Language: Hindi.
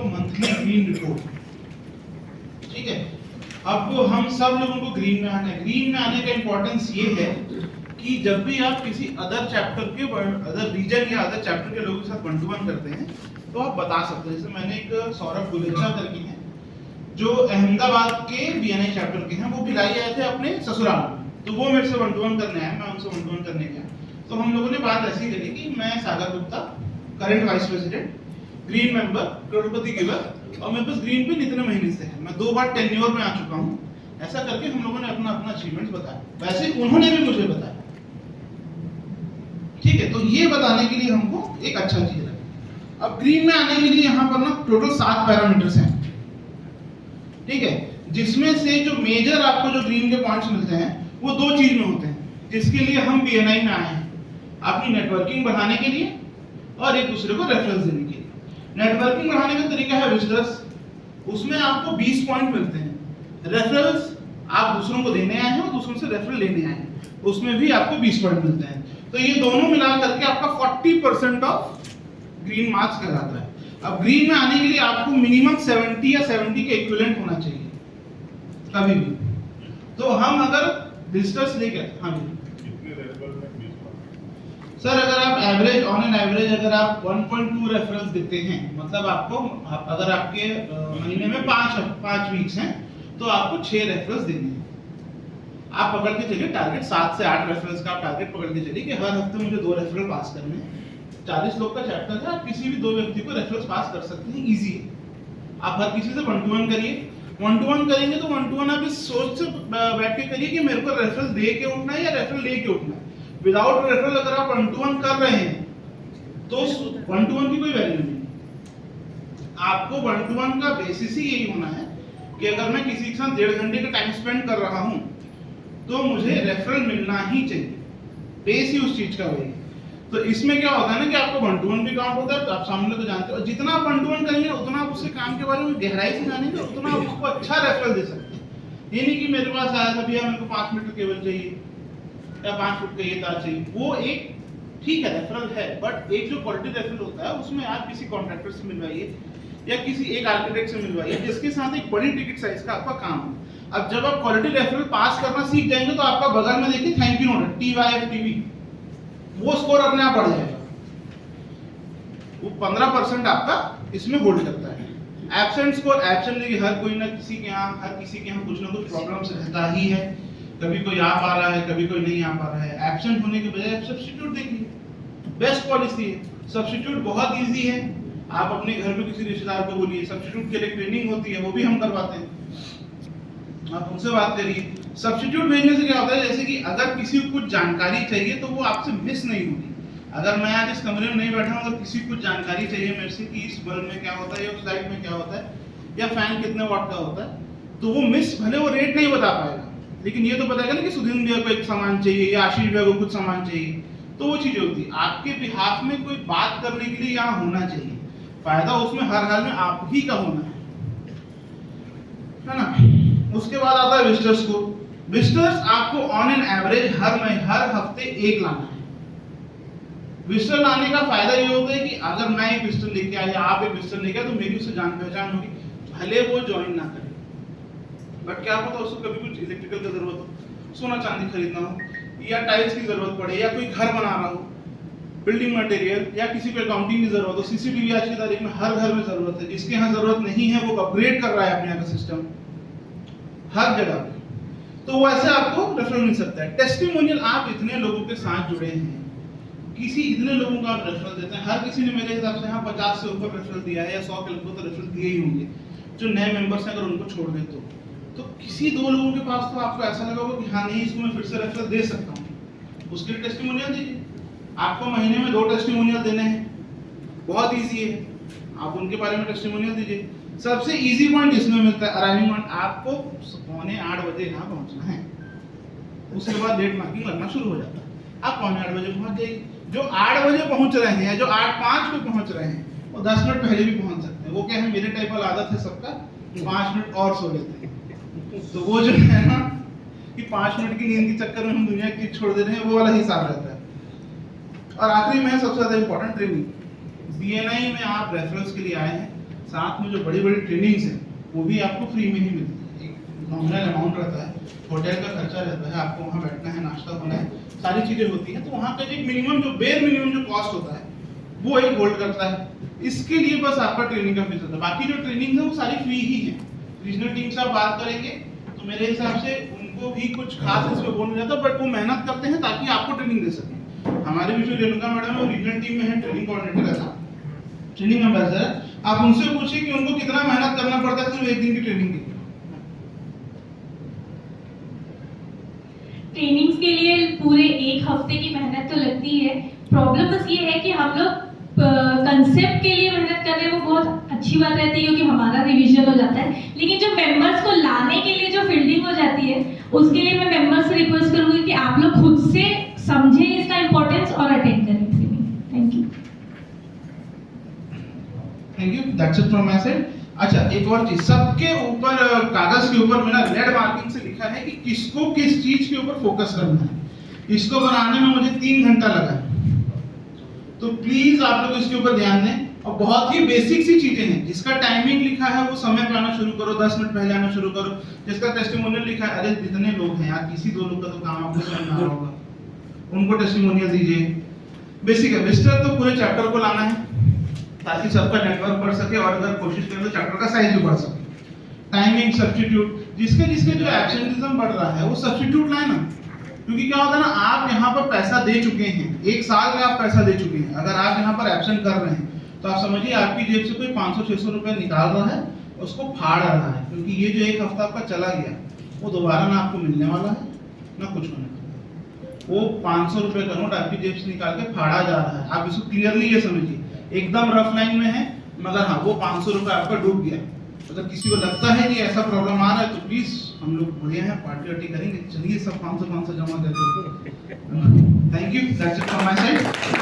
Monthly green report. ठीक है, अब हम सब लोगों को ग्रीन में आना है। ग्रीन में आने का इंपॉर्टेंस ये है कि जब भी आप किसी अदर चैप्टर के अदर रीजन या अदर चैप्टर के लोगों के साथ वन टू वन करते हैं तो आप बता सकते हैं। जैसे मैंने एक सौरभ गुलेचा करके हैं जो अहमदाबाद के बीएनआई चैप्टर के हैं, वो भिलाई आए थे अपने ससुराल में, तो वो मेरे से वन टू वन करने आए, मैं उनसे वन टू वन करने गया। तो हम लोगों ने बात ऐसी करी कि मैं Sagar Gupta, current vice president, green member, करोड़पति गिवर, और मेरे पास ग्रीन पिन इतने महीने से है, मैं 2 बार टेन्योर में आ चुका हूँ। ऐसा करके हम लोगों ने अपना अपना अचीवमेंट्स बताया, वैसे उन्होंने भी मुझे बताया। ठीक है, तो ये बताने के लिए हमको एक अच्छा चीज है। अब ग्रीन में आने के लिए यहाँ पर ना टोटल 7 पैरामीटर्स हैं। ठीक है, जिसमें से जो मेजर आपको जो ग्रीन के पॉइंट्स मिलते हैं वो 2 चीज में होते हैं, जिसके लिए हम बीएनआई में आए हैं, अपनी नेटवर्किंग बढ़ाने के लिए और एक दूसरे को रेफरेंस देने के लिए। नेटवर्किंग बढ़ाने का तरीका है विजिटर्स, उसमें आपको 20 पॉइंट मिलते हैं। रेफरल्स, आप दूसरों को देने आए हैं और दूसरों से रेफरल लेने आए हैं, उसमें भी आपको 20 पॉइंट मिलते हैं। तो ये दोनों मिला करके आपका 40% ऑफ ग्रीन मार्क्स कहलाता है। अब ग्रीन में आने के लिए आपको मिनिमम 70 या 70 के इक्विवेलेंट होना चाहिए कभी भी। तो हम अगर विजिटर्स लेकर, हाँ जी सर, अगर आप एवरेज ऑन एन एवरेज अगर आप 1.2 रेफरेंस देते हैं, मतलब आपको अगर आपके महीने में 5 वीक्स हैं तो आपको 6 रेफरेंस देने हैं। आप पकड़ के चलिए टारगेट 7 से 8 रेफरेंस का आप टारगेट पकड़ के चलिए कि हर हफ्ते मुझे 2 रेफरल पास करने हैं। 40 लोग का चैप्टर है, आप किसी भी 2 व्यक्ति को रेफरेंस पास कर सकते हैं, इजी है। आप हर किसी से वन टू वन करिए। वन टू वन करेंगे तो वन टू वन आप इस सोच से बैठ के करिए कि मेरे को रेफरेंस दे के उठना है या रेफरल ले के उठना है। विदाउट रेफरल अगर आप वन टू वन कर रहे हैं तो वन टू वन की कोई वैल्यू नहीं। आपको वन टू वन का बेसिस ही यही होना है कि अगर मैं किसी के साथ 1.5 घंटे का टाइम स्पेंड कर रहा हूं तो मुझे रेफरल मिलना ही चाहिए, बेस ही उस चीज का वही। तो इसमें क्या होता है ना कि आपको वन टू वन भी काउंट होता है, तो आप सामने तो जानते हो, जितना आप वन टू वन करेंगे उतना आप उससे काम के बारे में गहराई से जानेंगे, उतना आप उसको अच्छा रेफरल दे सकते हैं। ये नहीं कि मेरे पास आया था भैया मेरे को 5 मीटर केबल चाहिए या 5 फुट का ये तार चाहिए, वो एक ठीक है रेफरल है, बट एक जो क्वालिटी रेफरल होता है उसमें आप किसी कॉन्ट्रैक्टर से मिलवाइए या किसी एक आर्किटेक्ट से मिलवाइए जिसके साथ एक बड़ी टिकट साइज का आपका काम है। अब जब आप क्वालिटी रेफरल पास करना सीख जाएंगे तो आपका बगल में देखिए थैंक यू नोट TYFTV, वो स्कोर अपने आप बढ़ जाएगा। वो 15% आपका इसमें होल्ड करता है। एब्सेंट स्कोर, एब्सेंट देखिए हर कोई ना किसी के यहाँ कुछ ना कुछ प्रॉब्लम्स रहता ही है, कभी कोई आ पा रहा है कभी कोई नहीं आ पा रहा है। एब्सेंट होने के बजाय सब्स्टिट्यूट देखिए, बेस्ट पॉलिसी है। सब्स्टिट्यूट बहुत इजी है, आप अपने घर में किसी रिश्तेदार को बोलिए, सब्स्टिट्यूट के लिए ट्रेनिंग होती है वो भी हम करवाते हैं, आप उनसे बात करिए। सब्स्टिट्यूट भेजने से क्या होता है, जैसे कि अगर किसी को कुछ जानकारी चाहिए तो वो आपसे मिस नहीं होगी। अगर मैं आज इस कमरे में नहीं बैठा हूँ, अगर किसी को कुछ जानकारी चाहिए मेरे से कि इस बल्ब में क्या होता है या उस लाइट में क्या होता है या फैन कितने वाट का होता है, तो वो मिस, भले वो रेट नहीं बता पाएगा लेकिन ये तो बताएगा ना कि सुधीन भैया को एक सामान चाहिए या आशीष भैया को कुछ सामान चाहिए, तो वो चीजें होती है। आपके बिहाफ में कोई बात करने के लिए यहाँ होना चाहिए, फायदा उसमें हर हाल में आप ही का होना है ना। उसके बाद आता है विजिटर्स को। विजिटर्स आपको ऑन एन एवरेज हर हफ्ते एक लाना है। विजिटर लाने का फायदा ये होता है कि अगर मैं एक विजिटर लेके आया या आप एक विजिटर लेके आए तो मेरी उससे जान पहचान होगी, भले वो ज्वाइन ना करे, बट क्या पता उसको कभी कुछ इलेक्ट्रिकल की जरूरत हो, सोना चांदी खरीदना हो या टाइल्स की जरूरत पड़े या कोई घर बना रहा हो, बिल्डिंग मटेरियल या किसी को अकाउंटिंग की जरूरत हो। सीसीटीवी आज की तारीख में हर घर में जरूरत है, जिसके यहाँ जरूरत नहीं है वो अपग्रेड कर रहा है अपने यहाँ का सिस्टम हर जगह पे, तो वैसे आपको रेफरल मिल सकता है। टेस्टिमोनियल, आप इतने लोगों के साथ जुड़े हैं, किसी इतने लोगों को आप रेफरल देते हैं, हर किसी ने मेरे हिसाब से यहाँ 50 से ऊपर रेफरल दिया है या 100 के लगभग तो रेफरल दिए ही होंगे। जो नए मेंबर्स हैं अगर उनको छोड़ दे तो किसी 2 लोगों के पास तो आपको ऐसा लगा होगा कि हाँ नहीं इसको मैं फिर से रेफरल दे सकता हूँ, उसके लिए टेस्टिमोनियल दीजिए। आपको महीने में 2 टेस्टिमोनियल देने हैं, बहुत ईजी है, आप उनके बारे में टेस्टिमोनियल दीजिए। सबसे इजी पॉइंट इसमें मिलता है अराइविंग पॉइंट, आपको 7:45 बजे यहाँ पहुँचना है, उसके बाद डेट मार्किंग लगना शुरू हो जाता है, आप 7:45 बजे पहुँच जाइए। जो 8 बजे पहुँच रहे हैं या जो 8:05 पे पहुँच रहे हैं वो 10 मिनट पहले भी पहुँच सकते हैं। वो क्या है, मेरे टाइप वाला आदत है सबका 5 मिनट और सो लेते हैं, तो वो जो है ना कि 5 मिनट की नींद के चक्कर में हम दुनिया की छोड़ दे रहे हैं, वो वाला हिसाब रहता है। और आखिरी में सबसे ज्यादा इंपॉर्टेंट ट्रेनिंग, बीएनआई में आप रेफरेंस के लिए आए हैं, साथ में जो बड़ी बड़ी ट्रेनिंग्स हैं वो भी आपको फ्री में ही मिलती है। एक नॉमिनल अमाउंट रहता है, होटल का खर्चा रहता है, आपको वहाँ बैठना है, नाश्ता होना है, सारी चीज़ें होती हैं। तो वहाँ का जो एक मिनिमम जो बेयर मिनिमम जो कॉस्ट होता है वो एक होल्ड करता है। इसके लिए बस आपका ट्रेनिंग का फीस होता है, बाकी जो ट्रेनिंग है वो सारी फ्री ही है। रीजनल टीम से आप बात करेंगे तो मेरे हिसाब से उनको भी कुछ खास इसमें बोल नहीं जाता, बट वो मेहनत करते हैं ताकि आपको ट्रेनिंग दे सकें। हमारे भी जो रेणुका मैडम है वो रीजनल टीम में है, ट्रेनिंग कोऑर्डिनेटर है, ट्रेनिंग एम्बेसडर है। आप उनसे पूछिए कि उनको कितना मेहनत करना पड़ता है सिर्फ एक दिन की ट्रेनिंग के लिए। ट्रेनिंग्स के लिए पूरे एक हफ्ते की मेहनत तो लगती है। प्रॉब्लम बस ये है कि हम लोग कंसेप्ट के लिए मेहनत कर रहे हैं, वो बहुत अच्छी बात रहती है क्योंकि हमारा रिवीजन हो जाता है, लेकिन जो मेंबर्स को लाने के लिए जो फील्डिंग हो जाती है उसके लिए मैं मेंबर्स से रिक्वेस्ट करूंगी कि आप लोग खुद से समझें इसका इंपॉर्टेंस और अटेंड करें training. Thank you. Thank you, that's it from my side. अच्छा, एक और चीज, सबके ऊपर कागज के ऊपर मैंने रेड मार्किंग से लिखा है कि किसको किस चीज के ऊपर फोकस करना है। इसको बनाने में मुझे 3 घंटा लगा, तो प्लीज आप लोग इसके ऊपर ध्यान दें। और बहुत ही बेसिक सी चीजें हैं, जिसका टाइमिंग लिखा है वो समय पे आना शुरू करो, 10 मिनट पहले आना शुरू करो। जिसका टेस्टिमोनियल लिखा है, अरे जितने लोग हैं यार, किसी 2 लोग का तो काम आपको समझ में आ रहा होगा, उनको टेस्टिमोनियल दीजिए। बेसिक है, विस्टर तो पूरे चैप्टर को लाना है ताकि सबका नेटवर्क बढ़ सके, और अगर कोशिश करें तो चैप्टर का साइज भी बढ़ सके। टाइमिंग, सब्स्टिट्यूट, जिसके जो एब्सेंटिज्म बढ़ रहा है वो सब्स्टिट्यूट लाए ना, क्योंकि क्या होता है ना, आप यहाँ पर पैसा दे चुके हैं, 1 साल का आप पैसा दे चुके हैं, अगर आप यहाँ पर एब्सेंट कर रहे हैं तो आप समझिए आपकी जेब से कोई 500-600 रुपए निकाल रहा है, उसको फाड़ रहा है, क्योंकि ये जो 1 हफ्ता आपका चला गया वो दोबारा ना आपको मिलने वाला है ना कुछ होने वाला है। वो 500 रुपए का नोट आपकी जेब से निकाल के फाड़ा जा रहा है। आप इसको क्लियरली ये समझिए, एकदम रफ लाइन में है, मगर हाँ वो 500 रुपए आपका डूब गया। अगर किसी को लगता है कि ऐसा प्रॉब्लम आ रहा है तो प्लीज, हम लोग बढ़िया हैं, पार्टी वार्टी करेंगे, चलिए सब 500 जमा करके। Thank you, that's it from my side.